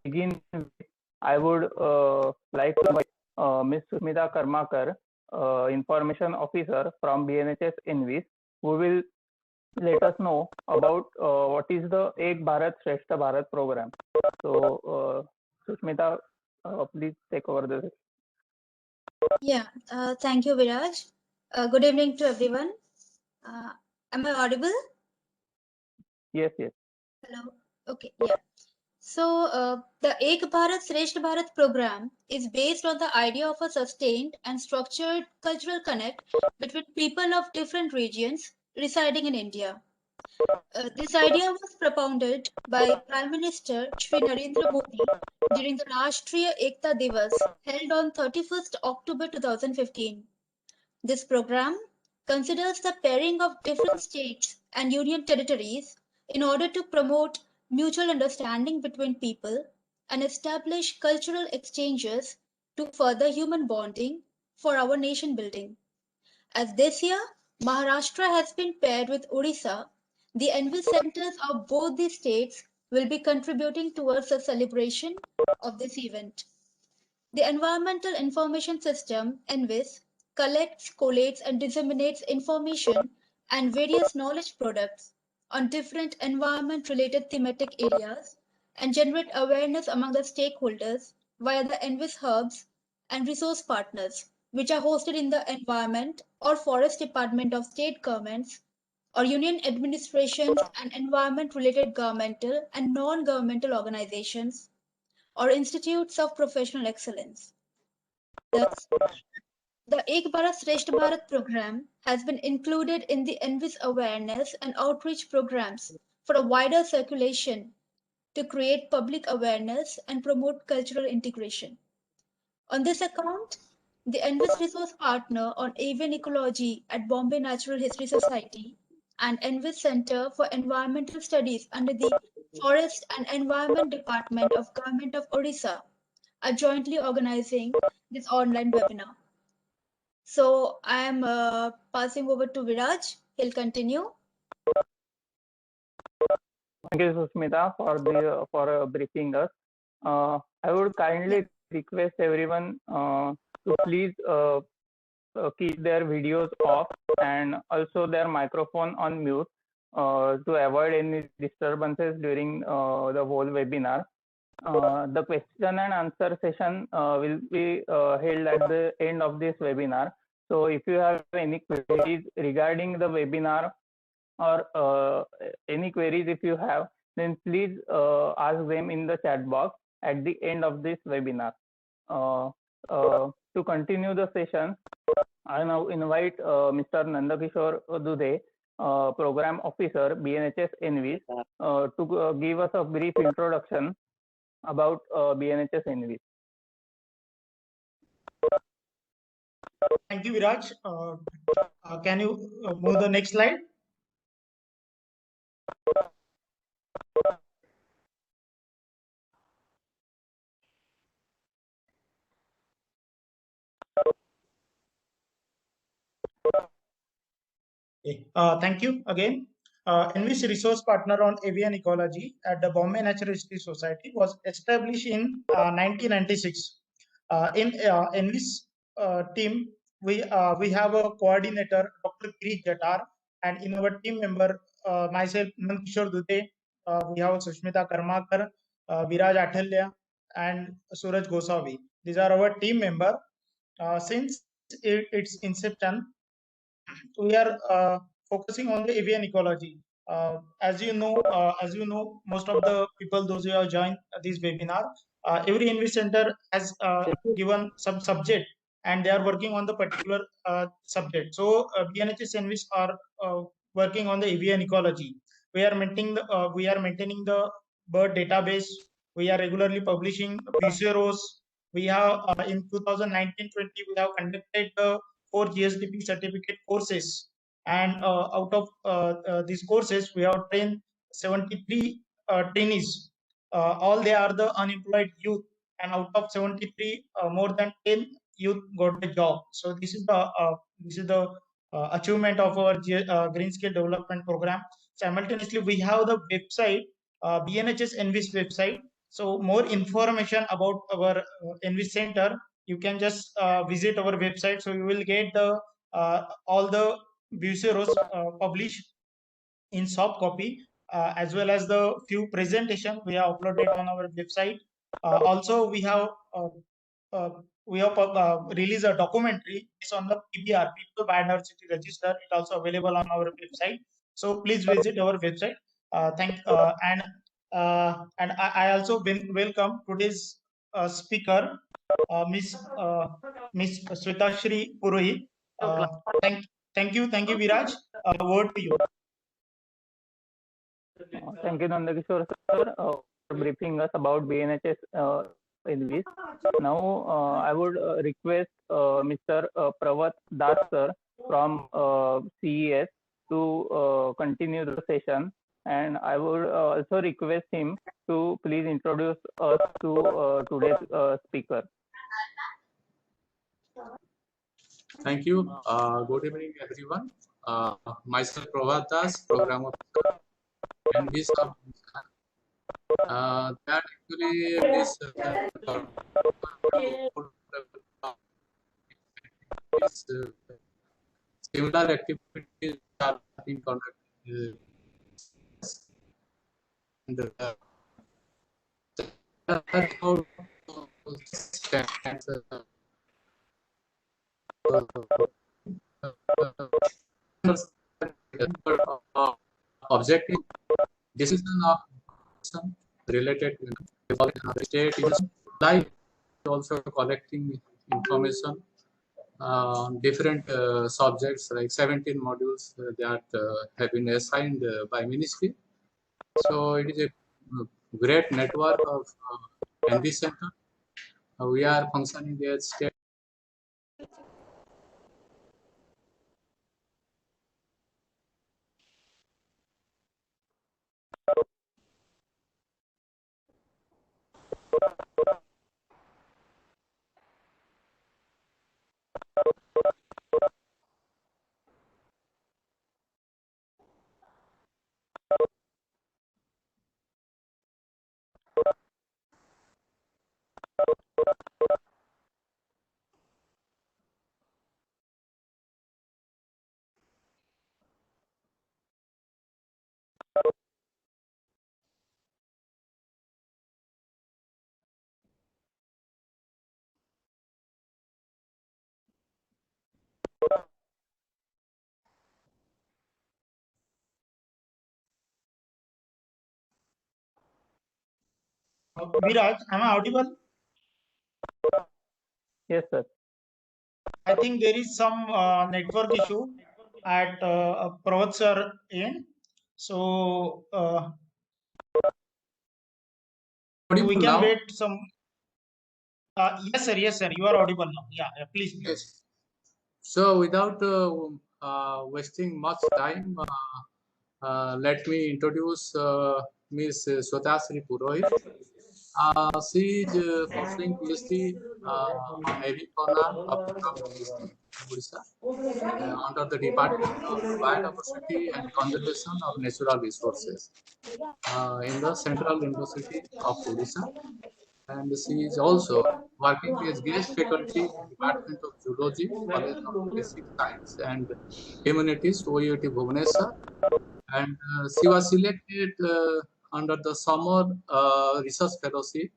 begin with, I would like to invite Ms. Susmita Karmakar, Information Officer from BNHS Invis, who will let us know about what is the Ek Bharat Shrestha Bharat program. So, Susmita, please take over this. Yeah, thank you, Viraj. Good evening to everyone. Am I audible? Yes, yes. Hello. Okay, yeah. So, the Ek Bharat Shrestha Bharat program is based on the idea of a sustained and structured cultural connect between people of different regions residing in India. This idea was propounded by Prime Minister Shri Narendra Modi during the Rashtriya Ekta Divas held on 31st October 2015. This program considers the pairing of different states and union territories in order to promote mutual understanding between people and establish cultural exchanges to further human bonding for our nation building. As this year, Maharashtra has been paired with Odisha, the envy centers of both these states will be contributing towards the celebration of this event. The Environmental Information System (ENVIS) collects, collates, and disseminates information and various knowledge products on different environment-related thematic areas and generate awareness among the stakeholders via the ENVIS hubs and resource partners, which are hosted in the Environment or Forest Department of state governments or union administrations and environment-related governmental and non-governmental organizations or institutes of professional excellence. Thus, the Ek Bharat Shrestha Bharat program has been included in the ENVIS awareness and outreach programs for a wider circulation to create public awareness and promote cultural integration. On this account, the ENVIS resource partner on avian ecology at Bombay Natural History Society and ENVIS Center for Environmental Studies under the Forest and Environment Department of Government of Odisha are jointly organizing this online webinar. So I am passing over to Viraj. He'll continue. Thank you, Susmita, for briefing us. I would kindly request everyone to please keep their videos off and also their microphone on mute to avoid any disturbances during the whole webinar. The question and answer session will be held at the end of this webinar. So if you have any queries regarding the webinar or any queries if you have, then please ask them in the chat box at the end of this webinar. To continue the session, I now invite Mr. Nandakishore Dudhe, Program Officer, BNHS Envis, to give us a brief introduction about BNHS Envis. Thank you, Viraj. Can you move the next slide? Thank you again. Envis Resource Partner on Avian Ecology at the Bombay Natural History Society was established in 1996. In Envis team, we have a coordinator, Dr. Girish Jatar, and in our team member, myself, Nandakishore Dudhe, we have Susmita Karmakar, Viraj Athalya, and Suraj Gosavi. These are our team member. Since its inception, we are focusing on the avian ecology. As you know, most of the people, those who have joined this webinar, every Envis center has given some subject, and they are working on the particular subject. So BNHS Envis are working on the avian ecology. We are maintaining the bird database. We are regularly publishing BCROs. We have in 2019-20 we have conducted 4 GSDP certificate courses, and out of these courses we have trained 73 trainees. All they are the unemployed youth, and out of 73, more than 10 youth got the job. So this is the achievement of our green skill development program. Simultaneously, we have the website BNHS NVIS website. So more information about our NVIS center, you can just visit our website. So you will get the all the buceros published in soft copy, as well as the few presentation we have uploaded on our website. Also, we have released a documentary. It's on the PBR, People Biodiversity Register. It's also available on our website. So please visit our website. And I also welcome today's speaker, Miss Swetashri Purohit. Thank you, Viraj. Word to you. Thank you, Nandakishore sir, for briefing us about BNHS in this. Now, I would request Mr. Pravat Das sir from CES to continue the session, and I would also request him to please introduce us to today's speaker. Thank you. Good evening, everyone. Myself, Pravat Das, Program Officer, and this that actually this similar activities are being conducted. And objective decision of related to state is like also collecting information on different subjects, like 17 modules that have been assigned by ministry. So it is a great network of NV Center. We are functioning as state. Viraj, am I audible? Yes, sir. I think there is some network issue at Pravat sir end. So we can wait some. Yes, sir. You are audible now. Yeah, please. Yes. So without wasting much time, let me introduce Ms. Swetashri Purohit. She is pursuing PhD on Avifauna of Odisha under the Department of Biodiversity and Conservation of Natural Resources in the Central University of Odisha. And she is also working as guest faculty in the Department of Zoology, College of Basic Science and Humanities, OUT Bhubaneswar. And she was selected under the Summer Research Fellowship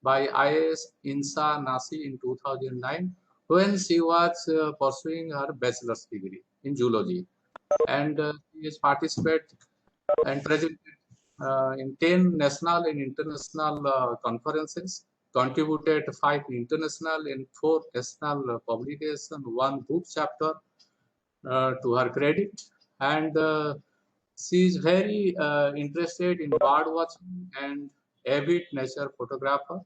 by IIS INSA Nasi in 2009 when she was pursuing her bachelor's degree in zoology. And she has participated and presented in 10 national and international conferences, contributed 5 international and 4 national publications, 1 book chapter to her credit. And she is very interested in bird watching and avid nature photographer.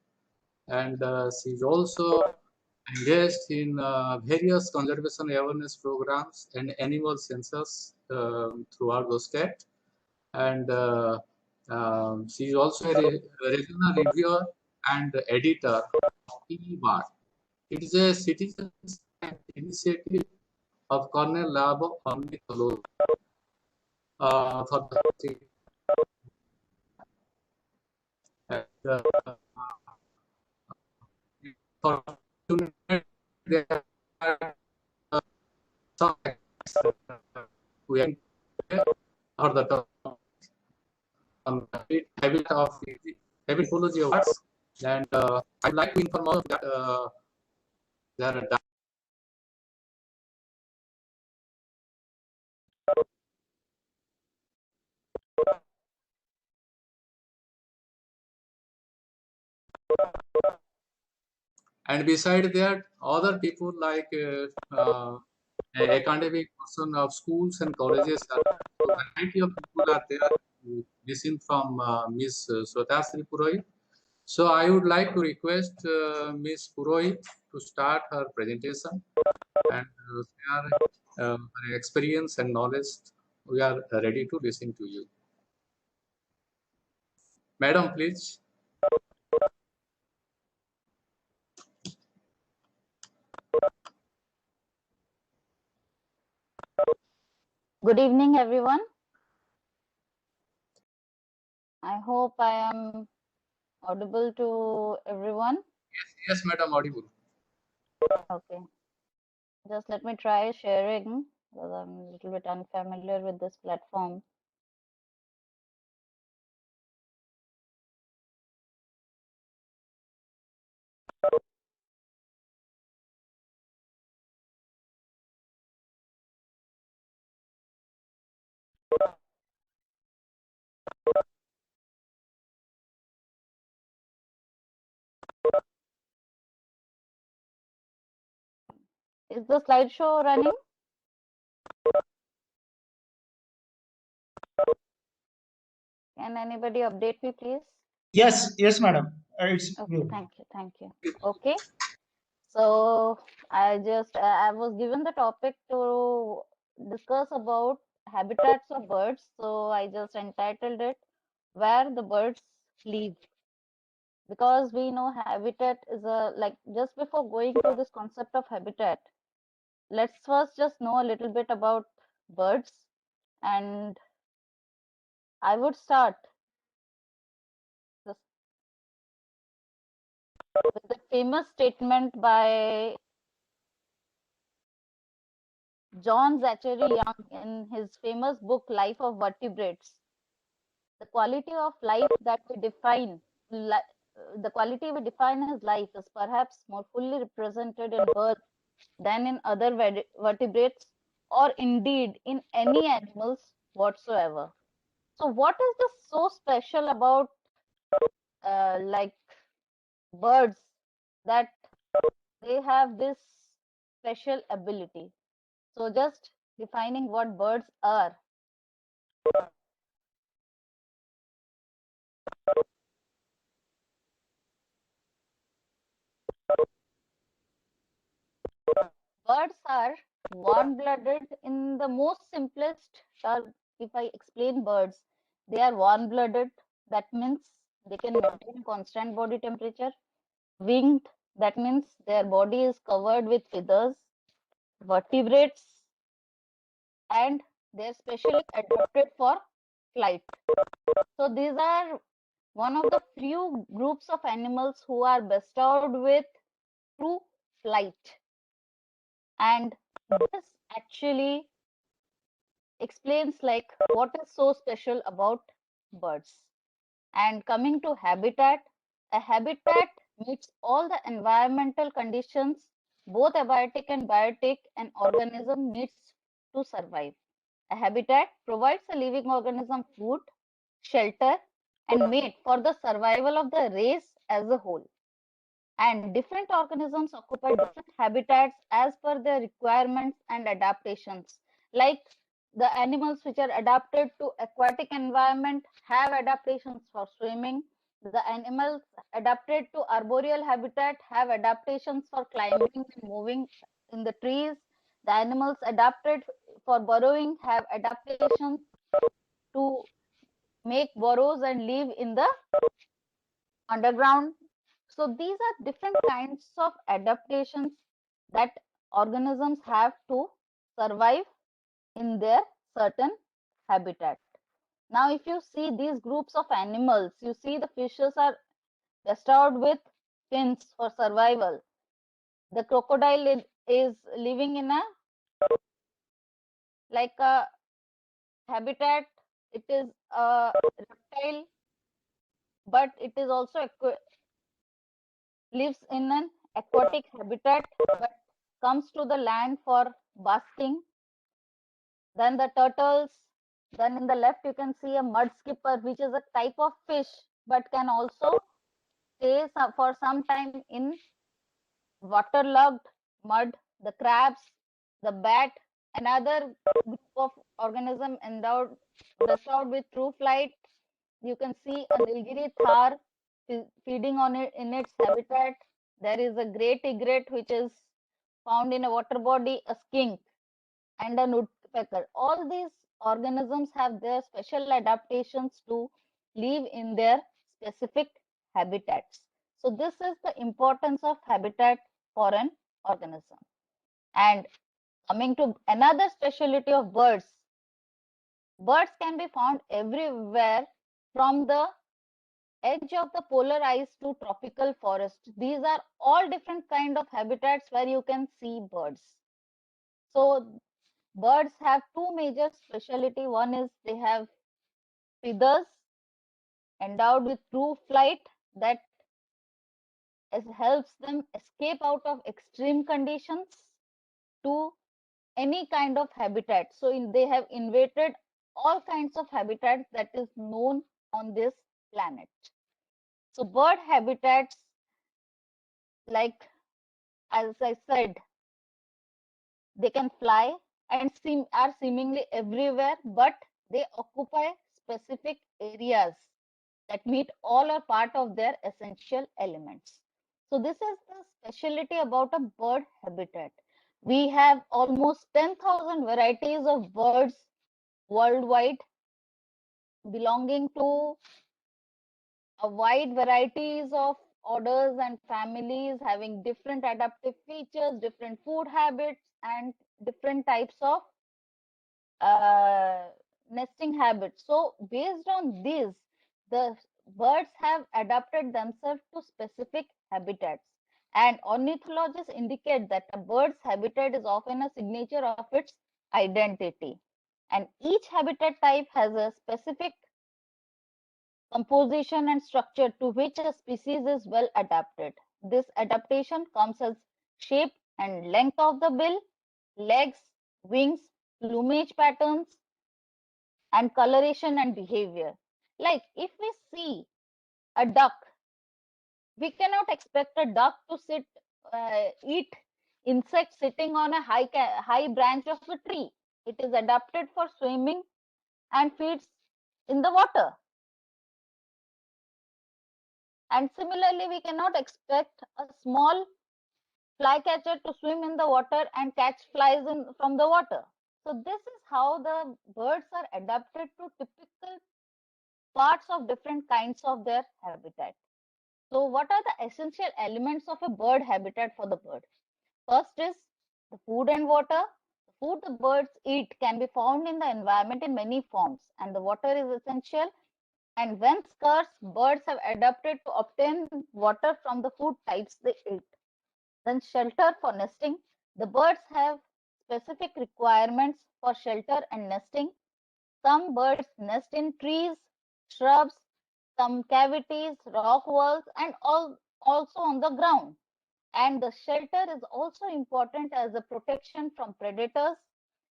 And she is also engaged in various conservation awareness programs and animal census throughout the state. And she is also a regional reviewer and editor of eBird. It is a citizen science initiative of Cornell Lab of Ornithology for the there are some we are the on habit of habitology of birds, and I'd like to inform all that there are and beside that other people like academic person of schools and colleges are so variety of people are there to listen from Ms. Swatasri Purohit. So I would like to request Ms. Purohit to start her presentation and share her experience and knowledge. We are ready to listen to you. Madam, please. Good evening, everyone. I hope I am audible to everyone. Yes, Madam, audible. Okay. Just let me try sharing because I'm a little bit unfamiliar with this platform. Is the slideshow running? Can anybody update me, please? Yes, madam. It's Okay, good. thank you. Okay. So I was given the topic to discuss about habitats of birds. So I just entitled it Where the Birds Live. Because we know habitat is just before going to this concept of habitat, let's first just know a little bit about birds. And I would start just with the famous statement by John Zachary Young in his famous book Life of Vertebrates. The quality of life that we define the quality we define as life is perhaps more fully represented in birds than in other vertebrates or indeed in any animals whatsoever. So what is this so special about like birds that they have this special ability? So just defining what birds are. Birds are warm-blooded in the most simplest term. If I explain birds, they are warm-blooded. That means they can maintain constant body temperature. Winged, that means their body is covered with feathers. Vertebrates, and they're specially adapted for flight. So these are one of the few groups of animals who are bestowed with true flight. And this actually explains like what is so special about birds. And coming to habitat, a habitat meets all the environmental conditions both abiotic and biotic an organism needs to survive. A habitat provides a living organism food, shelter, and mate for the survival of the race as a whole. And different organisms occupy different habitats as per their requirements and adaptations. Like the animals which are adapted to aquatic environment have adaptations for swimming. The animals adapted to arboreal habitat have adaptations for climbing and moving in the trees. The animals adapted for burrowing have adaptations to make burrows and live in the underground. So these are different kinds of adaptations that organisms have to survive in their certain habitat. Now, if you see these groups of animals, you see the fishes are bestowed with fins for survival. The crocodile is living in a like a habitat. It is a reptile, but it is also lives in an aquatic habitat, but comes to the land for basking. Then the turtles. Then in the left you can see a mud skipper, which is a type of fish, but can also stay for some time in waterlogged mud. The crabs, the bat, another group of organism bestowed with true flight. You can see a Nilgiri thar feeding on it in its habitat. There is a great egret which is found in a water body, a skink, and a woodpecker. All these organisms have their special adaptations to live in their specific habitats. So this is the importance of habitat for an organism. And coming to another specialty of birds, birds can be found everywhere from the edge of the polar ice to tropical forest. These are all different kind of habitats where you can see birds. So birds have two major specialty. One is they have feathers endowed with true flight that helps them escape out of extreme conditions to any kind of habitat. So they have invaded all kinds of habitats that is known on this planet. So bird habitats, like as I said, they can fly and are seemingly everywhere, but they occupy specific areas that meet all or part of their essential elements. So this is the specialty about a bird habitat. We have almost 10,000 varieties of birds worldwide, belonging to a wide varieties of orders and families, having different adaptive features, different food habits, and different types of nesting habits. So based on this, the birds have adapted themselves to specific habitats. And ornithologists indicate that a bird's habitat is often a signature of its identity. And each habitat type has a specific composition and structure to which a species is well adapted. This adaptation comes as shape and length of the bill, legs, wings, plumage patterns, and coloration and behavior. Like if we see a duck, we cannot expect a duck to eat insects sitting on a high branch of a tree. It is adapted for swimming and feeds in the water. And similarly, we cannot expect a small flycatcher to swim in the water and catch flies from the water. So this is how the birds are adapted to typical parts of different kinds of their habitat. So what are the essential elements of a bird habitat for the bird? First is the food and water. The food the birds eat can be found in the environment in many forms, and the water is essential. And when scarce, birds have adapted to obtain water from the food types they eat. Then shelter for nesting. The birds have specific requirements for shelter and nesting. Some birds nest in trees, shrubs, some cavities, rock walls, and also on the ground. And the shelter is also important as a protection from predators.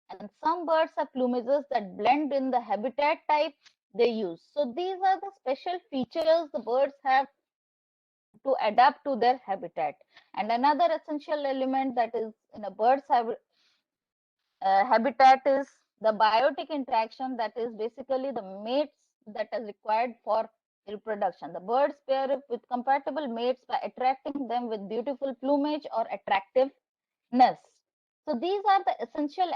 And some birds have plumages that blend in the habitat type they use. So these are the special features the birds have to adapt to their habitat. And another essential element that is in a bird's habitat is the biotic interaction, that is basically the mates that is required for reproduction. The birds pair with compatible mates by attracting them with beautiful plumage or attractive nests. So these are the essential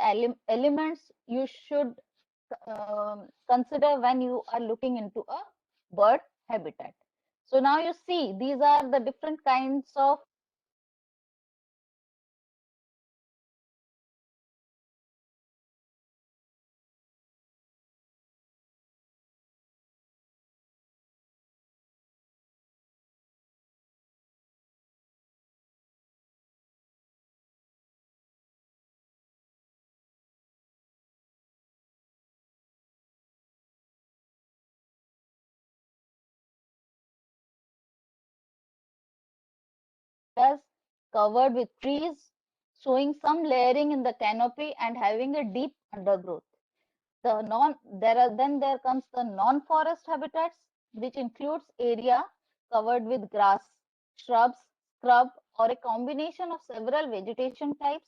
elements you should consider when you are looking into a bird habitat. So now you see these are the different kinds of areas covered with trees, showing some layering in the canopy and having a deep undergrowth. There comes the non-forest habitats, which includes area covered with grass, shrubs, scrub, or a combination of several vegetation types,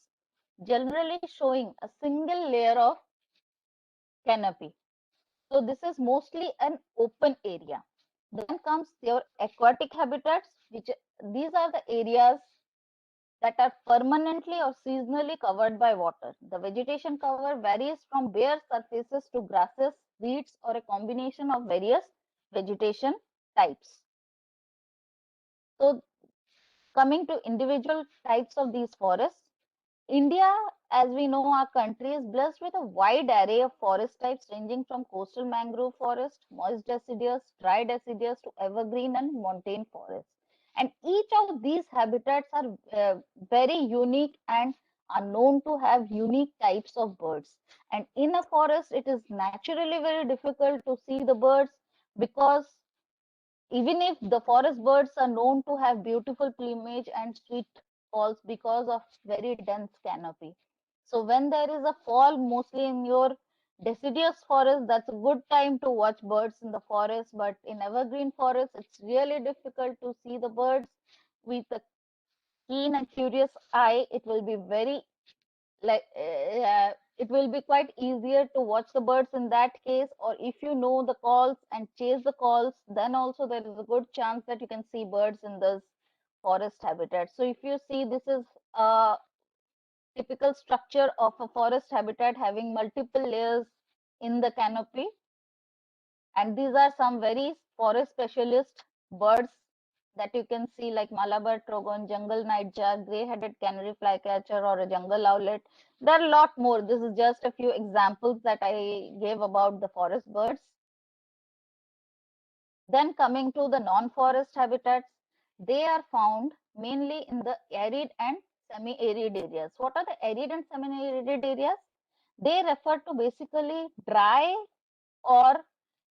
generally showing a single layer of canopy. So this is mostly an open area. Then comes your aquatic habitats, which these are the areas that are permanently or seasonally covered by water. The vegetation cover varies from bare surfaces to grasses, weeds, or a combination of various vegetation types. So coming to individual types of these forests, India, as we know, our country is blessed with a wide array of forest types ranging from coastal mangrove forest, moist deciduous, dry deciduous to evergreen and montane forests. And each of these habitats are very unique and are known to have unique types of birds. And in a forest, it is naturally very difficult to see the birds because even if the forest birds are known to have beautiful plumage and sweet calls because of very dense canopy. So when there is a fall mostly in your deciduous forest, that's a good time to watch birds in the forest. But in evergreen forest, it's really difficult to see the birds with a keen and curious eye. It will be very like it will be quite easier to watch the birds in that case, or if you know the calls and chase the calls, then also there is a good chance that you can see birds in this forest habitat. So if you see, this is a typical structure of a forest habitat having multiple layers in the canopy, and these are some very forest specialist birds that you can see, like Malabar trogon, jungle nightjar, gray-headed canary flycatcher, or a jungle owlet. There are a lot more. This is just a few examples that I gave about the forest birds. Then coming to the non-forest habitats, they are found mainly in the arid and semi-arid areas. What are the arid and semi-arid areas? They refer to basically dry or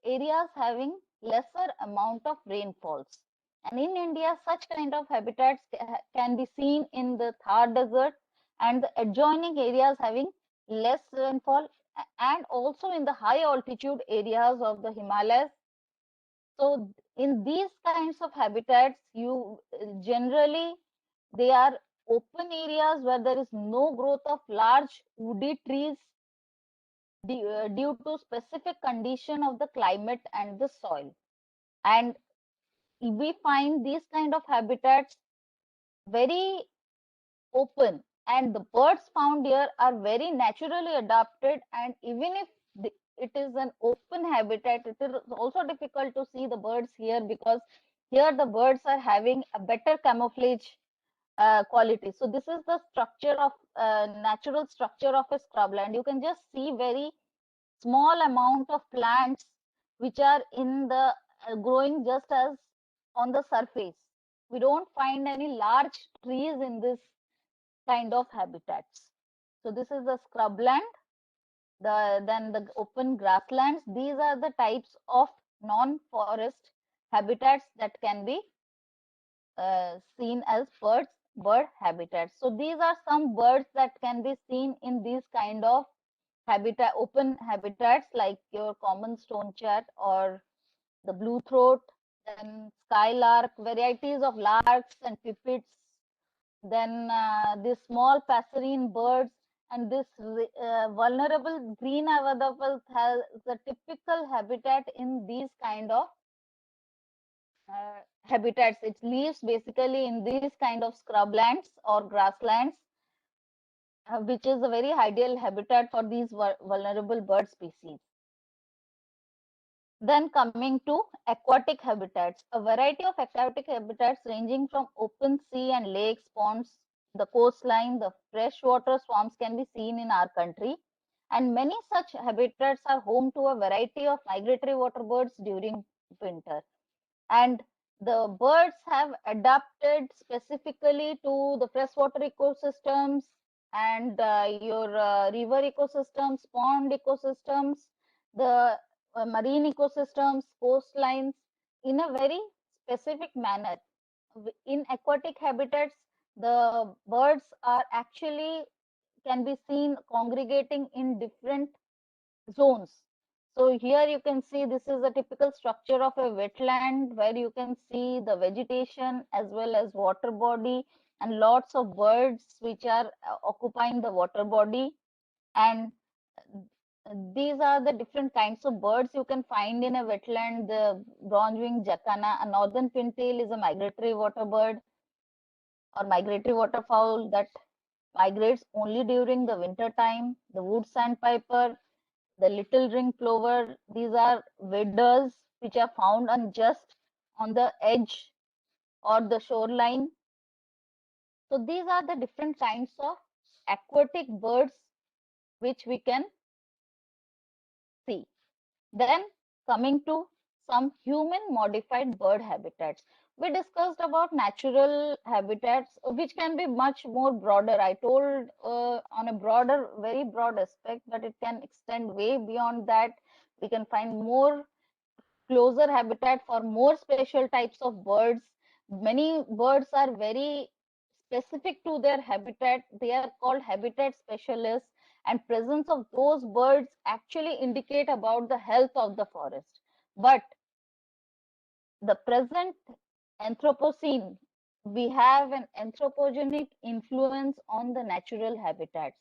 areas having lesser amount of rainfalls. And in India, such kind of habitats can be seen in the Thar Desert and the adjoining areas having less rainfall, and also in the high altitude areas of the Himalayas. So in these kinds of habitats, you generally, they are open areas where there is no growth of large woody trees due to specific condition of the climate and the soil. And we find these kind of habitats very open, and the birds found here are very naturally adapted. And even if it is an open habitat, it is also difficult to see the birds here because here the birds are having a better camouflage quality. So this is the structure of natural structure of a scrubland. You can just see very small amount of plants which are in the growing just as on the surface. We don't find any large trees in this kind of habitats. So this is the scrubland, then the open grasslands. These are the types of non-forest habitats that can be seen as bird habitats. So these are some birds that can be seen in these kind of habitat, open habitats, like your common stone chat or the blue throat, then skylark, varieties of larks and pipits, then these small passerine birds, and this vulnerable green avadapal has the typical habitat in these kind of habitats. It lives basically in these kind of scrublands or grasslands, which is a very ideal habitat for these vulnerable bird species. Then coming to aquatic habitats, a variety of aquatic habitats ranging from open sea and lakes, ponds, the coastline, the freshwater swamps can be seen in our country. And many such habitats are home to a variety of migratory water birds during winter. And the birds have adapted specifically to the freshwater ecosystems and your river ecosystems, pond ecosystems, the marine ecosystems, coastlines in a very specific manner. In aquatic habitats, the birds are actually can be seen congregating in different zones. So here you can see this is a typical structure of a wetland where you can see the vegetation as well as water body and lots of birds which are occupying the water body. And these are the different kinds of birds you can find in a wetland. The bronze-winged jacana, a northern pintail, is a migratory water bird or migratory waterfowl that migrates only during the winter time. The wood sandpiper, the little ring plover, these are waders which are found on just on the edge or the shoreline. So these are the different kinds of aquatic birds which we can see. Then coming to some human modified bird habitats. We discussed about natural habitats, which can be much more broader. I told on a broader, very broad aspect, but it can extend way beyond that. We can find more closer habitat for more special types of birds. Many birds are very specific to their habitat. They are called habitat specialists, and presence of those birds actually indicate about the health of the forest. But the present Anthropocene, we have an anthropogenic influence on the natural habitats,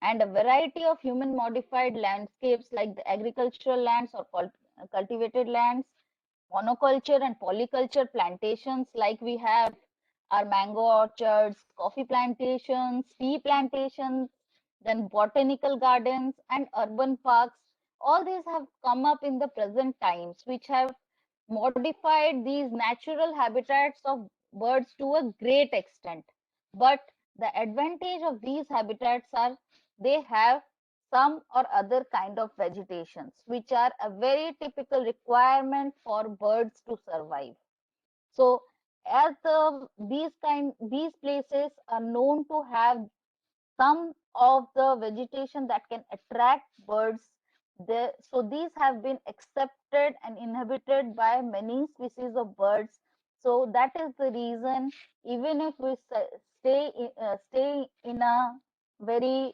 and a variety of human modified landscapes like the agricultural lands or cultivated lands, monoculture and polyculture plantations like we have our mango orchards, coffee plantations, tea plantations, then botanical gardens and urban parks. All these have come up in the present times, which have modified these natural habitats of birds to a great extent. But the advantage of these habitats are they have some or other kind of vegetations, which are a very typical requirement for birds to survive. So as these places are known to have some of the vegetation that can attract birds, so these have been accepted and inhabited by many species of birds. So that is the reason, even if we stay in a very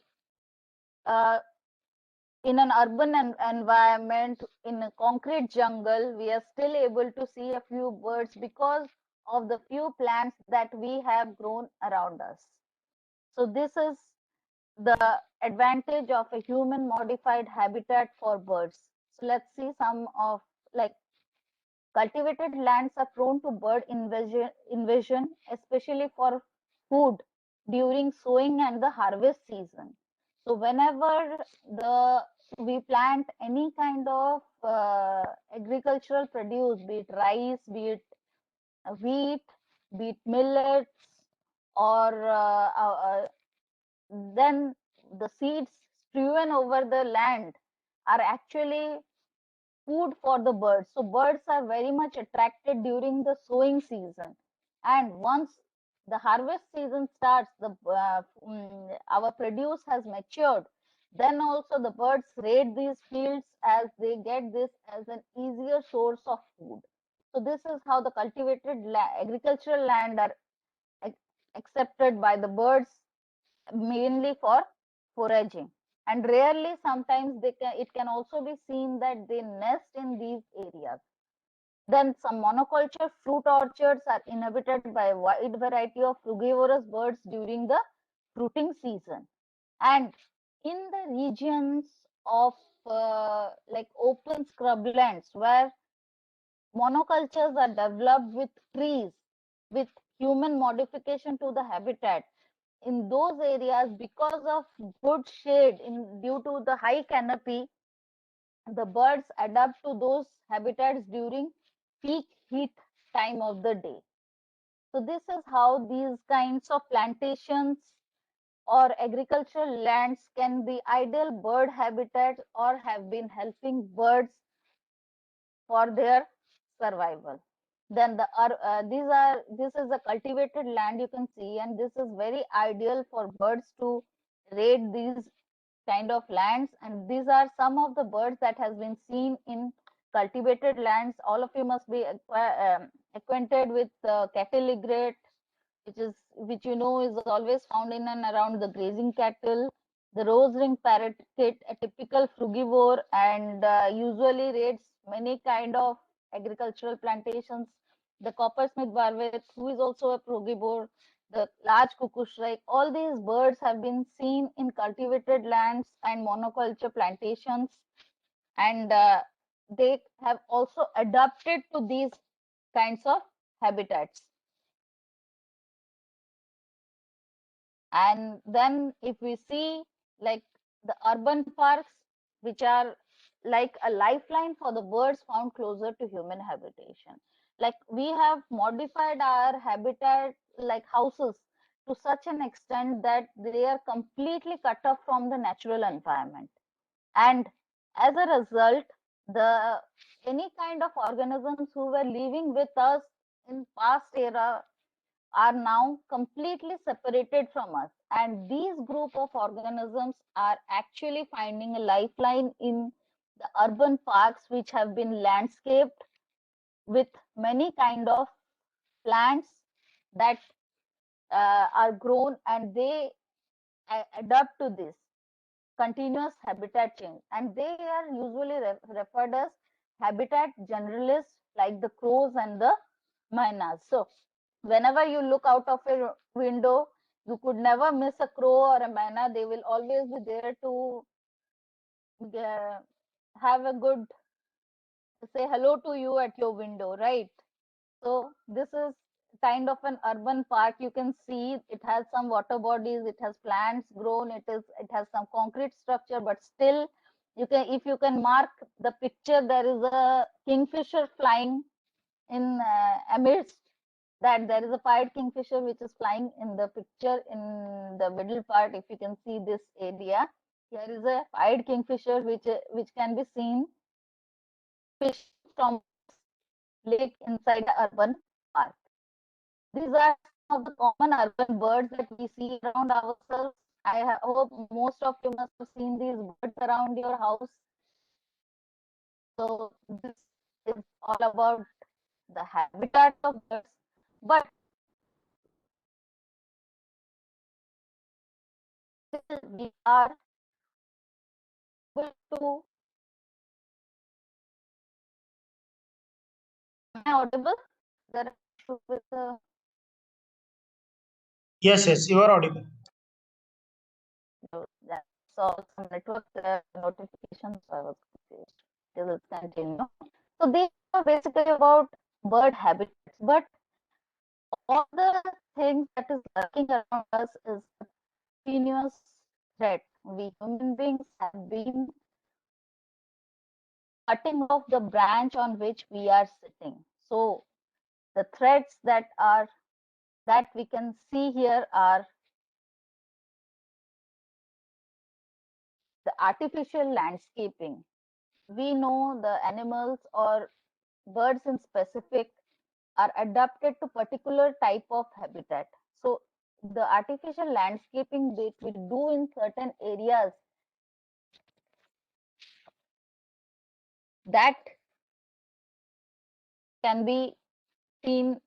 in an urban environment, in a concrete jungle, we are still able to see a few birds because of the few plants that we have grown around us. So this is the advantage of a human modified habitat for birds. So let's see some of, like, cultivated lands are prone to bird invasion, especially for food during sowing and the harvest season. So whenever we plant any kind of agricultural produce, be it rice, be it wheat, be it millets, or then the seeds strewn over the land are actually food for the birds. So birds are very much attracted during the sowing season. And once the harvest season starts, our produce has matured, then also the birds raid these fields as they get this as an easier source of food. So this is how the cultivated agricultural land are accepted by the birds, mainly for foraging. And rarely, sometimes it can also be seen that they nest in these areas. Then some monoculture fruit orchards are inhabited by a wide variety of frugivorous birds during the fruiting season. And in the regions of like open scrublands where monocultures are developed with trees, with human modification to the habitat, in those areas, because of good shade due to the high canopy, the birds adapt to those habitats during peak heat time of the day. So this is how these kinds of plantations or agricultural lands can be ideal bird habitats or have been helping birds for their survival. Then this is a cultivated land you can see, and this is very ideal for birds to raid these kind of lands. And these are some of the birds that has been seen in cultivated lands. All of you must be acquainted with cattle egret, which you know is always found in and around the grazing cattle. The rose-ringed parakeet, a typical frugivore, and usually raids many kind of agricultural plantations. The coppersmith vervet, who is also a frugivore, the large cuckoo shrike, all these birds have been seen in cultivated lands and monoculture plantations, and they have also adapted to these kinds of habitats. And then if we see like the urban parks, which are like a lifeline for the birds found closer to human habitation. Like we have modified our habitat like houses to such an extent that they are completely cut off from the natural environment. And as a result, the any kind of organisms who were living with us in past era are now completely separated from us, and these group of organisms are actually finding a lifeline in the urban parks, which have been landscaped with many kind of plants that are grown, and they adapt to this continuous habitat change, and they are usually referred as habitat generalists, like the crows and the mynas. So whenever you look out of a window, you could never miss a crow or a myna. They will always be there to have a good say hello to you at your window, right? So this is kind of an urban park. You can see it has some water bodies, it has plants grown, it has some concrete structure, but still you can, if you can mark the picture, there is a kingfisher flying in amidst that. There is a pied kingfisher which is flying in the picture in the middle part. If you can see this area, here is a pied kingfisher which can be seen fish from lake inside the urban park. These are some of the common urban birds that we see around ourselves. I hope most of you must have seen these birds around your house. So this is all about the habitat of birds. But still we are able to. Am I audible? There are issues with the. Yes, yes, you are audible. Yeah, saw some network notifications, so I was confused. Let's continue. So these are basically about bird habitats, but all the things that is lurking around us is a continuous threat. We human beings have been cutting off the branch on which we are sitting. So the threats that we can see here are the artificial landscaping. We know the animals or birds in specific are adapted to particular type of habitat. So the artificial landscaping that we do in certain areas, that can be seen.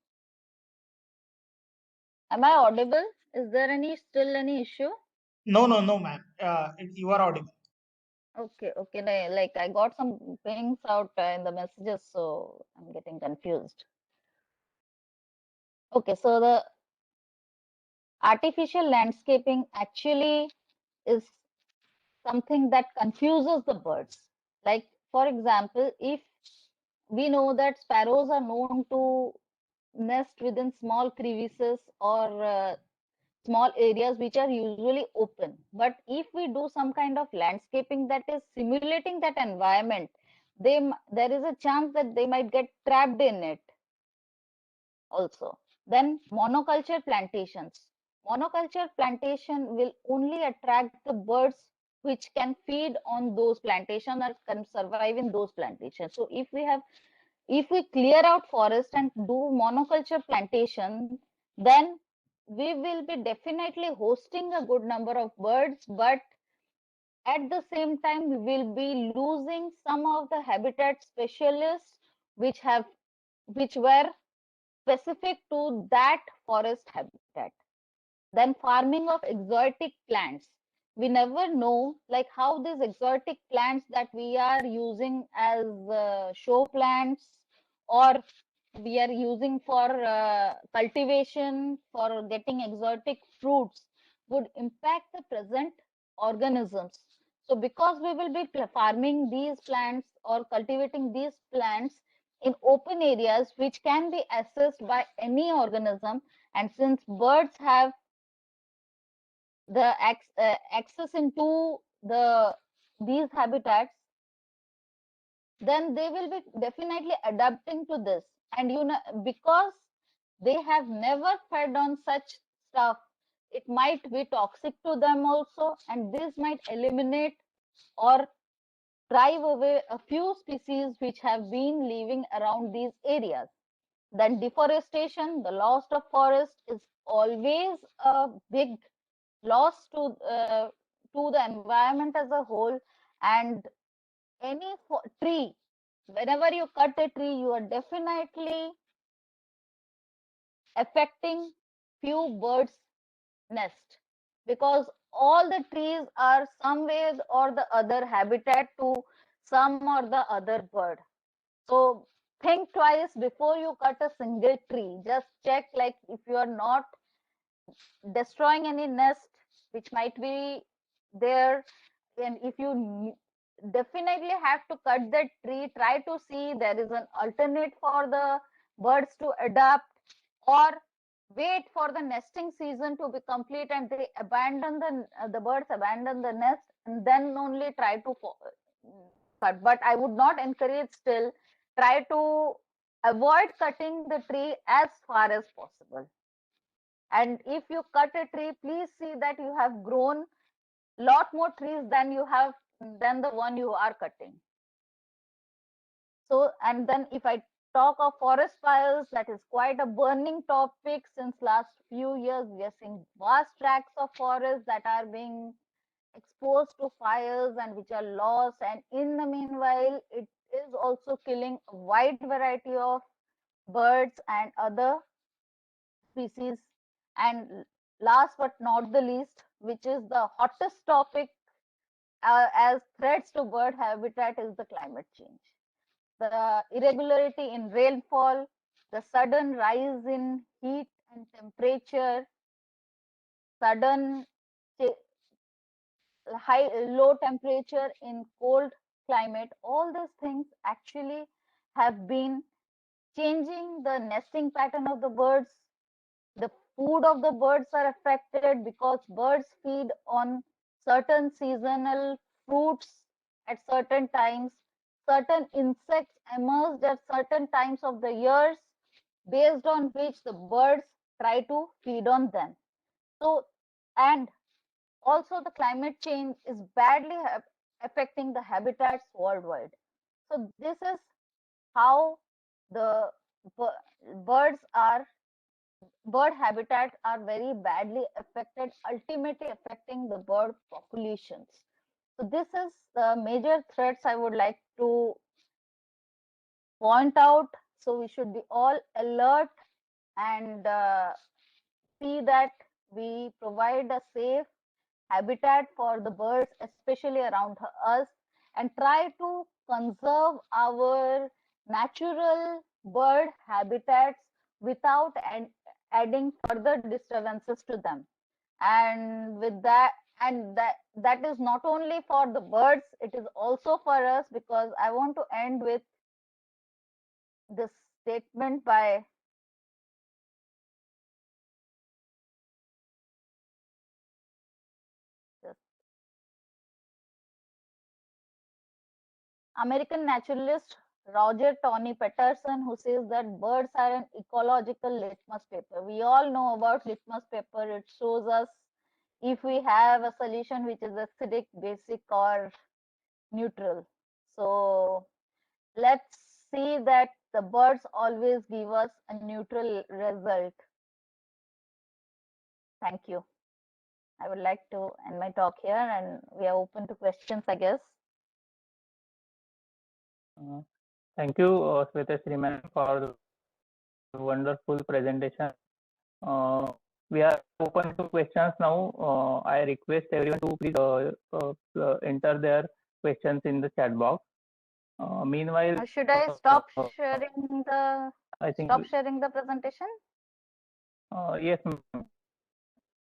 Am I audible? Is there still any issue? No, no, no, ma'am. You are audible. Okay, okay. Like I got some pings out in the messages, so I'm getting confused. Okay, so the artificial landscaping actually is something that confuses the birds. Like, for example, if we know that sparrows are known to nest within small crevices or small areas which are usually open. But if we do some kind of landscaping that is simulating that environment, there is a chance that they might get trapped in it also. Then monoculture plantations. Monoculture plantation will only attract the birds which can feed on those plantations or can survive in those plantations. So if we clear out forest and do monoculture plantation, then we will be definitely hosting a good number of birds, but at the same time we will be losing some of the habitat specialists which were specific to that forest habitat. Then farming of exotic plants. We never know like how these exotic plants that we are using as show plants, or we are using for cultivation for getting exotic fruits, would impact the present organisms. So because we will be farming these plants or cultivating these plants in open areas which can be accessed by any organism, and since birds have the access into these habitats, then they will be definitely adapting to this. And because they have never fed on such stuff, it might be toxic to them also, and this might eliminate or drive away a few species which have been living around these areas. Then deforestation, the loss of forest, is always a big loss to the environment as a whole. And any tree, whenever you cut a tree, you are definitely affecting few birds nest, because all the trees are some ways or the other habitat to some or the other bird. So think twice before you cut a single tree. Just check like if you are not destroying any nest which might be there, and if you definitely have to cut that tree, try to see there is an alternate for the birds to adapt, or wait for the nesting season to be complete and they abandon the birds abandon the nest, and then only try to cut. But I would not encourage, still try to avoid cutting the tree as far as possible. And if you cut a tree, please see that you have grown lot more trees than the one you are cutting. So, and then if I talk of forest fires, that is quite a burning topic. Since last few years, we are seeing vast tracts of forests that are being exposed to fires and which are lost. And in the meanwhile, it is also killing a wide variety of birds and other species. And last but not the least, which is the hottest topic as threats to bird habitat, is the climate change. The irregularity in rainfall, the sudden rise in heat and temperature, sudden low temperature in cold climate, all these things actually have been changing the nesting pattern of the birds. The food of the birds are affected because birds feed on certain seasonal fruits at certain times. Certain insects emerged at certain times of the years, based on which the birds try to feed on them. So, and also the climate change is badly affecting the habitats worldwide. So this is how the bird habitats are very badly affected, ultimately affecting the bird populations. So this is the major threats I would like to point out. So we should be all alert and see that we provide a safe habitat for the birds, especially around us, and try to conserve our natural bird habitats without adding further disturbances to them. And with that, and that is not only for the birds, it is also for us, because I want to end with this statement by American naturalist Roger Tony Peterson, who says that birds are an ecological litmus paper. We all know about litmus paper. It shows us if we have a solution which is acidic, basic, or neutral. So let's see that the birds always give us a neutral result. Thank you. I would like to end my talk here, and we are open to questions, I guess. Thank you, Swetashri ma'am, for the wonderful presentation. We are open to questions now. I request everyone to please enter their questions in the chat box. Meanwhile, Should I stop sharing I think the presentation? yes, ma'am.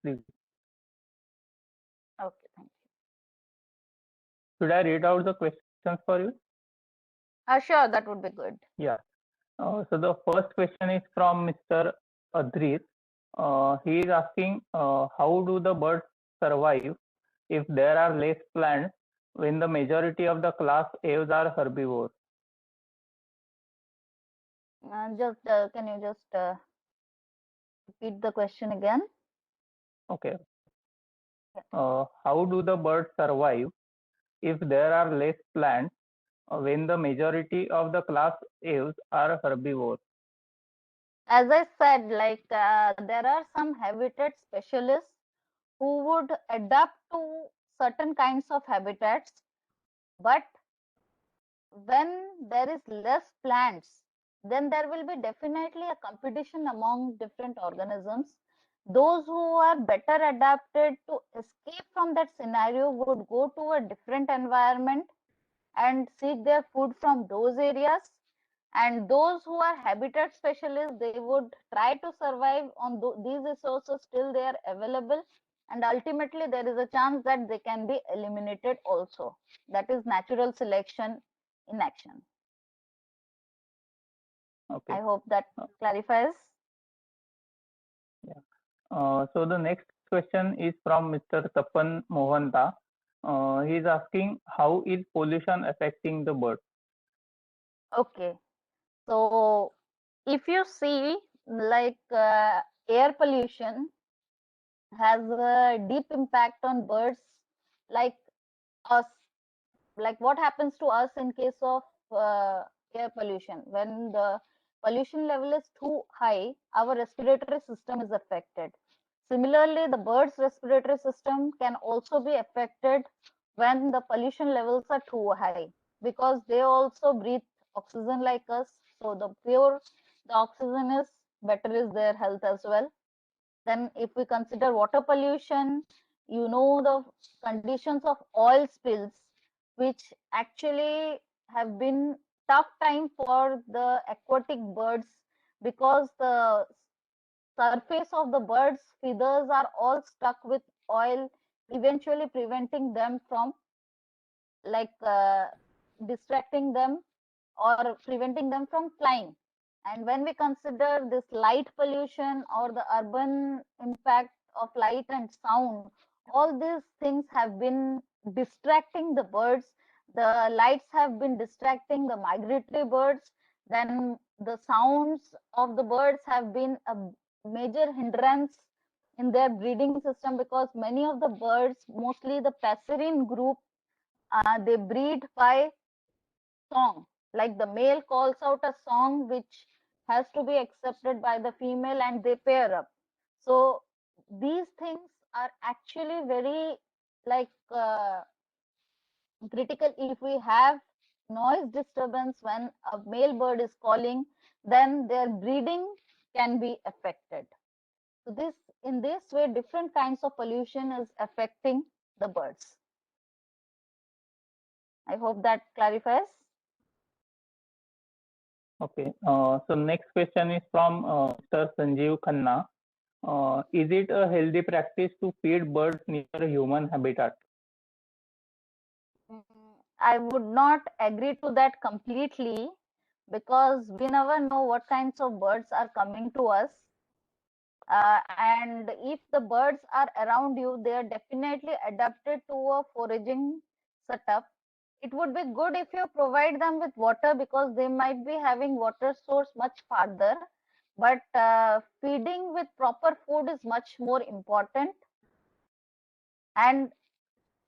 Please. Okay, thank you. Should I read out the questions for you? Sure, that would be good. Yeah. So the first question is from Mr. Adrit. He is asking, how do the birds survive if there are less plants when the majority of the class Aves are herbivores? Can you just repeat the question again? Okay. How do the birds survive if there are less plants when the majority of the class Aves are herbivores? As I said, like there are some habitat specialists who would adapt to certain kinds of habitats, but when there is less plants, then there will be definitely a competition among different organisms. Those who are better adapted to escape from that scenario would go to a different environment and seek their food from those areas. And those who are habitat specialists, they would try to survive on these resources till they are available. And ultimately, there is a chance that they can be eliminated also. That is natural selection in action. Okay. I hope that clarifies. Yeah. So the next question is from Mr. Tapan Mohanta. He is asking, how is pollution affecting the birds? Okay. So if you see, like air pollution has a deep impact on birds like us. Like what happens to us in case of air pollution? When the pollution level is too high, our respiratory system is affected. Similarly, the bird's respiratory system can also be affected when the pollution levels are too high, because they also breathe oxygen like us. So the pure the oxygen is, better is their health as well. Then if we consider water pollution, the conditions of oil spills, which actually have been tough time for the aquatic birds, because the surface of the birds feathers are all stuck with oil, eventually preventing them from like distracting them or preventing them from flying. And when we consider this light pollution or the urban impact of light and sound, all these things have been distracting the birds. The lights have been distracting the migratory birds. Then the sounds of the birds have been a major hindrance in their breeding system, because many of the birds, mostly the passerine group, they breed by song. Like the male calls out a song which has to be accepted by the female, and they pair up. So these things are actually very like critical. If we have noise disturbance when a male bird is calling, then their breeding can be affected. So in this way, different kinds of pollution is affecting the birds. I hope that clarifies. Okay. So next question is from Mr. Sanjeev Khanna. Is it a healthy practice to feed birds near human habitat? I would not agree to that completely, because we never know what kinds of birds are coming to us. And if the birds are around you, they are definitely adapted to a foraging setup. It would be good if you provide them with water, because they might be having water source much farther. But feeding with proper food is much more important. And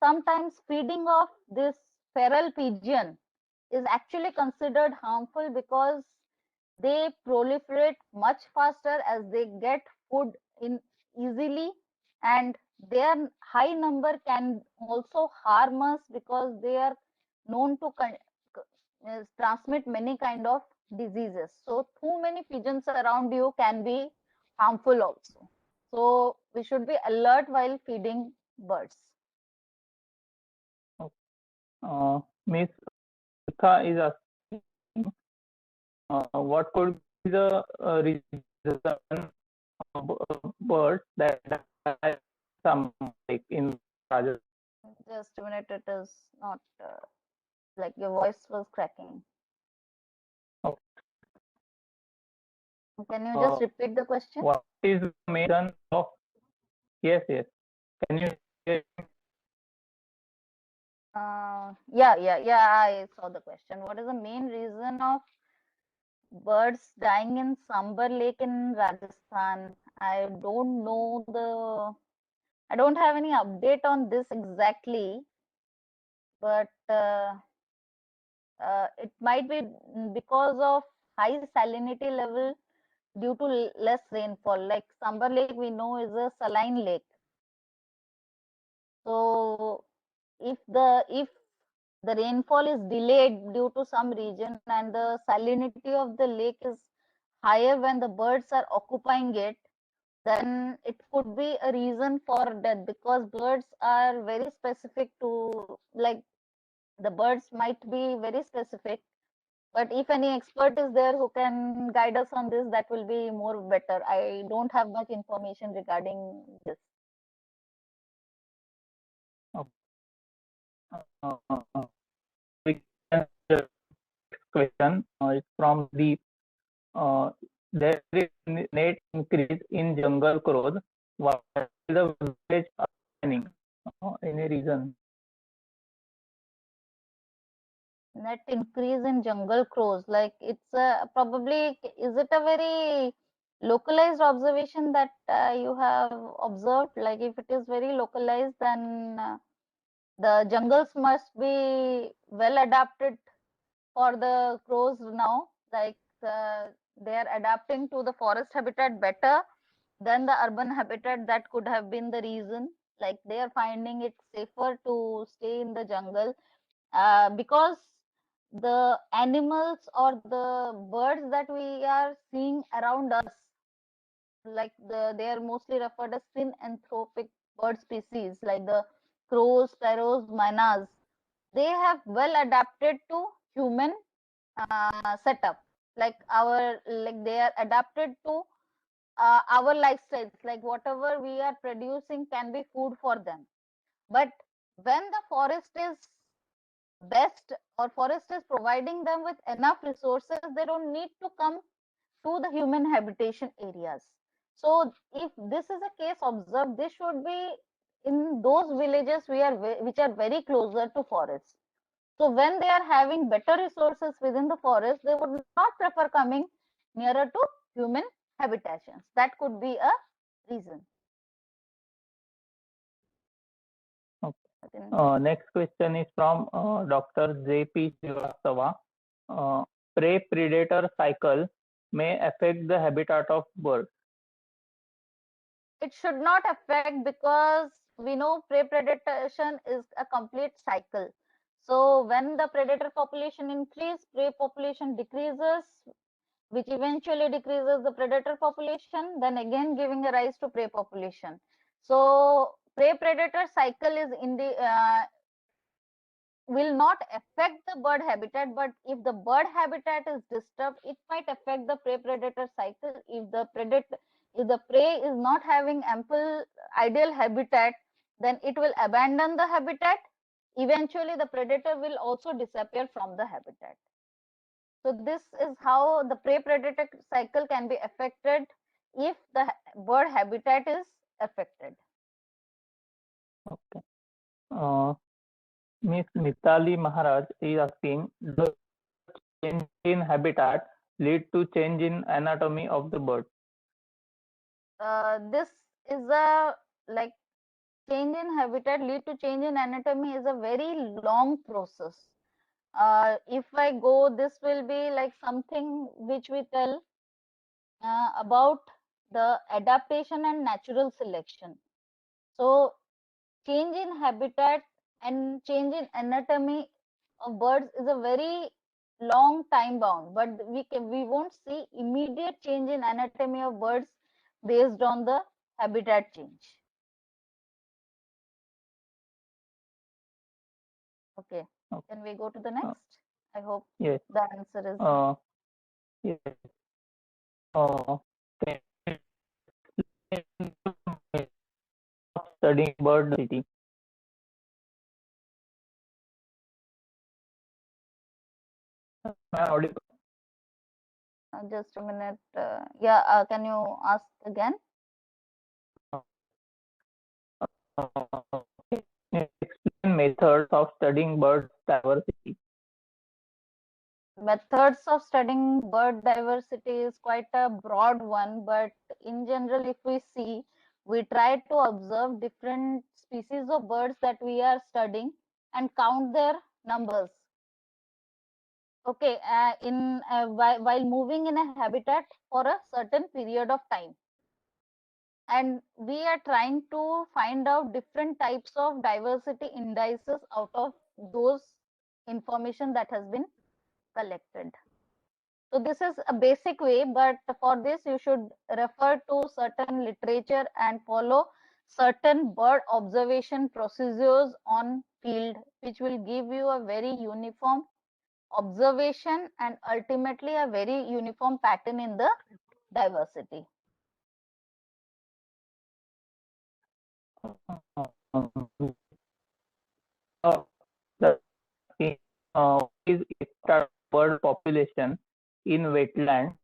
sometimes feeding of this feral pigeon is actually considered harmful, because they proliferate much faster as they get food in easily, and their high number can also harm us, because they are known to transmit many kind of diseases. So too many pigeons around you can be harmful also. So we should be alert while feeding birds. Miss Rekha is asking, what could be the reason of birds that die some like in Rajasthan? Just a minute, it is not like your voice was cracking. Okay. Can you just repeat the question? What is the main reason of? Yes, yes. Can you hear me? Yeah, I saw the question. What is the main reason of birds dying in Sambar Lake in Rajasthan? I don't have any update on this exactly, but it might be because of high salinity level due to less rainfall. Like Sambar Lake, we know is a saline lake. So if the rainfall is delayed due to some region and the salinity of the lake is higher when the birds are occupying it, then it could be a reason for death, because birds are very specific to, like, the birds might be very specific, but if any expert is there who can guide us on this, that will be more better. I don't have much information regarding this. Uh, we can next question is from Deep. There is net increase in jungle crows. What is the village happening? Any reason? Net increase in jungle crows, like it's probably, is it a very localized observation that you have observed? Like if it is very localized, then the jungles must be well adapted for the crows now. Like they are adapting to the forest habitat better than the urban habitat. That could have been the reason. Like they are finding it safer to stay in the jungle because the animals or the birds that we are seeing around us, like they are mostly referred as synanthropic bird species, like the crows, sparrows, mynas. They have well adapted to human setup. Like they are adapted to our lifestyles. Like whatever we are producing can be food for them. But when the forest is best, or forest is providing them with enough resources, they don't need to come to the human habitation areas. So if this is a case observed, this should be in those villages which are very closer to forests. So when they are having better resources within the forest, they would not prefer coming nearer to human habitations. That could be a reason. Next question is from Dr. J.P. Srivastava. Prey-predator cycle may affect the habitat of birds. It should not affect, because we know prey predation is a complete cycle. So when the predator population increases, prey population decreases, which eventually decreases the predator population, then again giving a rise to prey population. So prey predator cycle is in the will not affect the bird habitat, but if the bird habitat is disturbed, it might affect the prey predator cycle. If the prey is not having ample ideal habitat, then it will abandon the habitat. Eventually the predator will also disappear from the habitat. So this is how the prey predator cycle can be affected if the bird habitat is affected. Okay. Miss Mitali Maharaj is asking, does change in habitat lead to change in anatomy of the bird? This is a, like, change in habitat lead to change in anatomy is a very long process. If I go, this will be like something which we tell about the adaptation and natural selection. So change in habitat and change in anatomy of birds is a very long time bound, but we won't see immediate change in anatomy of birds based on the habitat change. Okay, Okay. can we go to the next? I hope Yes. the answer is Yes. Can you explain studying bird city? Am I audible? just a minute. Yeah, can you ask again? Can you explain methods of studying bird diversity? Methods of studying bird diversity is quite a broad one, but in general, if we see, we try to observe different species of birds that we are studying and count their numbers. Okay, while moving in a habitat for a certain period of time, and we are trying to find out different types of diversity indices out of those information that has been collected. So this is a basic way, but for this you should refer to certain literature and follow certain bird observation procedures on field, which will give you a very uniform observation and ultimately a very uniform pattern in the diversity. The is bird population in wetland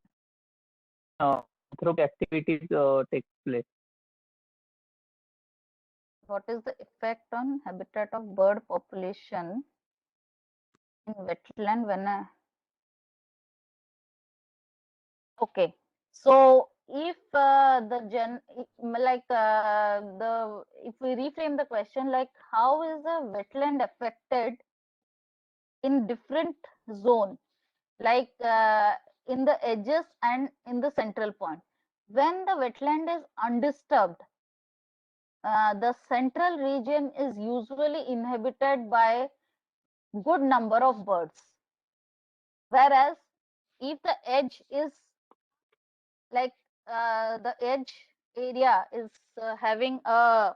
anthropic activities take place. What is the effect on habitat of bird population in wetland when okay, so if if we reframe the question, like how is the wetland affected in different zone, like in the edges and in the central point? When the wetland is undisturbed, the central region is usually inhabited by good number of birds, whereas if the edge is like the edge area is having a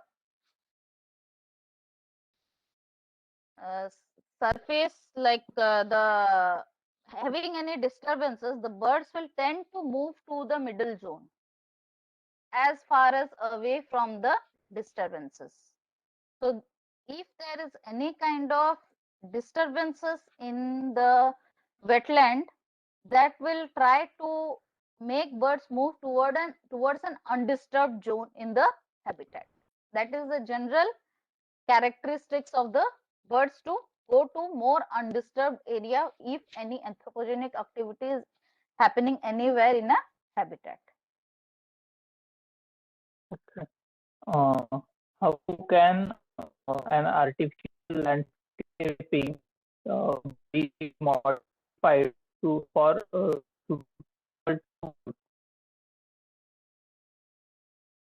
surface like the having any disturbances, the birds will tend to move to the middle zone as far as away from the disturbances. So if there is any kind of disturbances in the wetland, that will try to make birds move towards an undisturbed zone in the habitat. That is the general characteristics of the birds to go to more undisturbed area if any anthropogenic activity is happening anywhere in a habitat. Okay. How can an artificial landscaping be modified to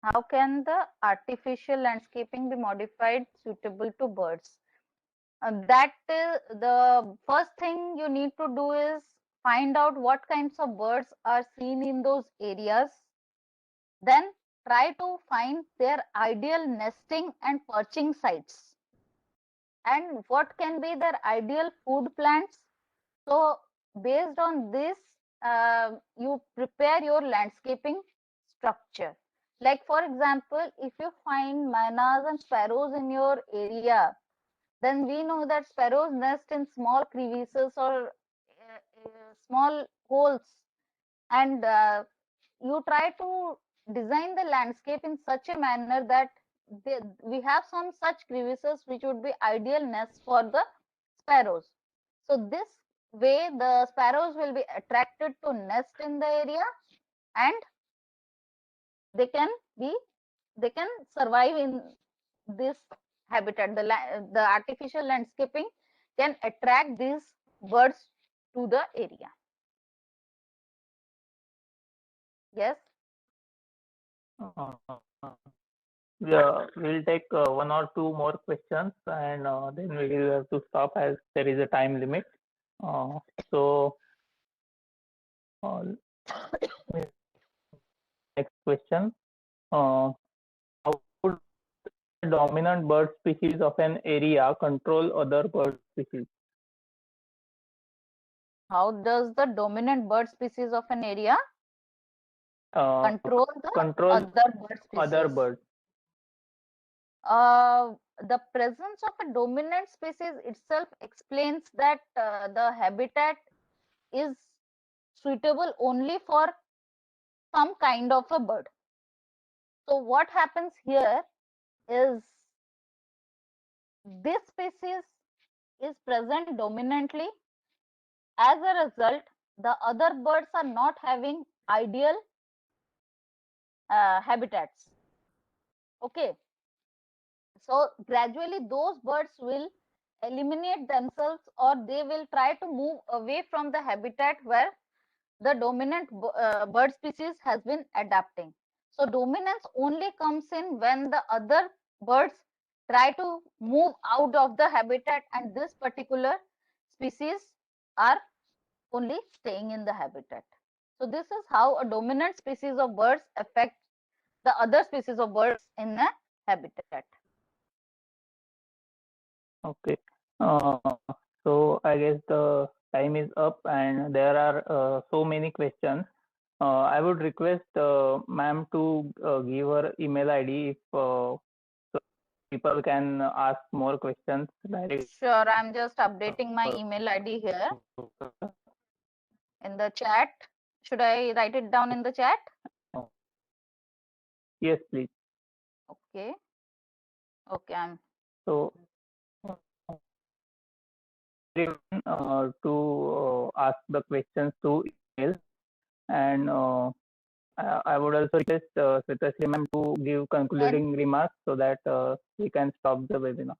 How can the artificial landscaping be modified suitable to birds? That is the first thing you need to do is find out what kinds of birds are seen in those areas. Then try to find their ideal nesting and perching sites and what can be their ideal food plants. So based on this, you prepare your landscaping structure. Like for example, if you find mynas and sparrows in your area, then we know that sparrows nest in small crevices or small holes, and you try to design the landscape in such a manner that we have some such crevices which would be ideal nests for the sparrows. So this way the sparrows will be attracted to nest in the area, and they can survive in this habitat. The artificial landscaping can attract these birds to the area. Yes. Yeah, we'll take one or two more questions and then we will have to stop as there is a time limit. Uh, so next question. How would the dominant bird species of an area control other bird species? How does the dominant bird species of an area control the Control other bird other species? birds. The presence of a dominant species itself explains that the habitat is suitable only for some kind of a bird. So what happens here is this species is present dominantly. As a result, the other birds are not having ideal habitats. Okay, so gradually those birds will eliminate themselves, or they will try to move away from the habitat where the dominant bird species has been adapting. So dominance only comes in when the other birds try to move out of the habitat, and this particular species are only staying in the habitat. So this is how a dominant species of birds affect the other species of birds in a habitat. Okay. Uh, so I guess the time is up, and there are so many questions. I would request ma'am to give her email ID if so people can ask more questions directly. Sure, I'm just updating my email ID here in the chat. Should I write it down in the chat? Yes, please. Okay. Okay, I'm So to ask the questions through email, and I would also request Sritashri ma'am to give concluding remarks so that we can stop the webinar.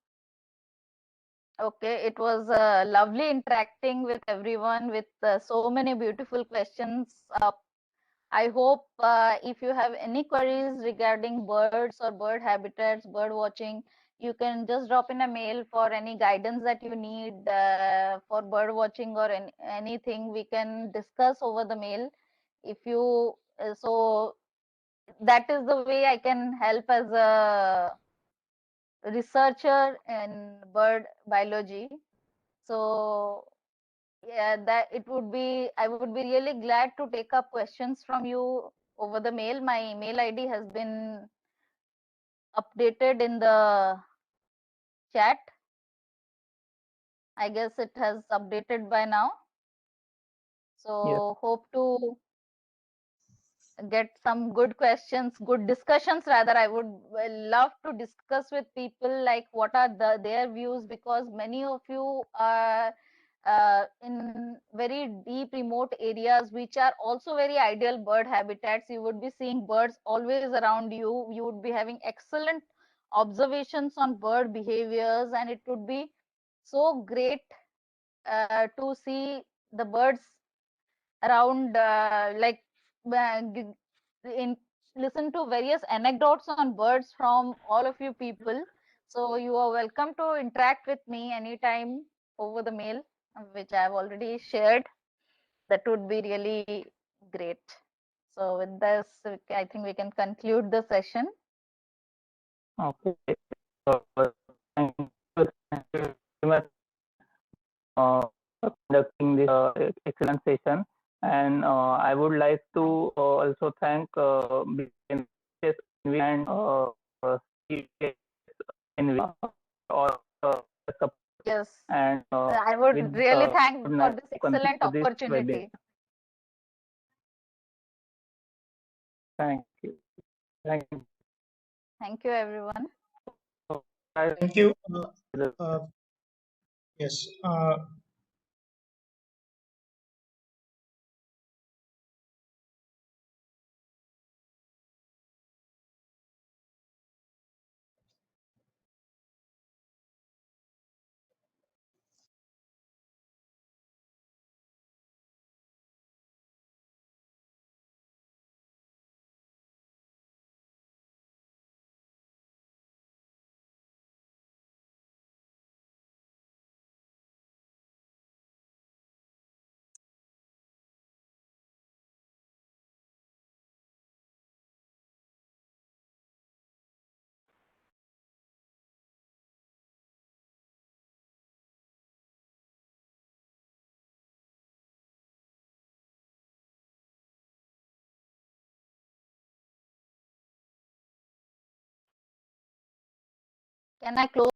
okay. It was lovely interacting with everyone with so many beautiful questions. I hope if you have any queries regarding birds or bird habitats, bird watching, you can just drop in a mail for any guidance that you need for bird watching or anything we can discuss over the mail. If you so that is the way I can help as a researcher in bird biology. So yeah, that it would be, I would be really glad to take up questions from you over the mail. My mail ID has been updated in the chat. I guess it has updated by now. So hope to get some good questions, good discussions rather. I would love to discuss with people like what are their views, because many of you are in very deep remote areas which are also very ideal bird habitats. You would be seeing birds always around you. You would be having excellent observations on bird behaviors, and it would be so great to see the birds around in listen to various anecdotes on birds from all of you people. So you are welcome to interact with me anytime over the mail, which I've already shared. That would be really great. So with this, I think we can conclude the session. Okay. Thank you very much for conducting this excellent session. And I would like to also thank BNSS and CSNV or support. Yes, And I would with really thank for this conclude excellent this webinar. opportunity. Thank you. Thank you. Thank you, everyone. Thank you. Yes. Can I close?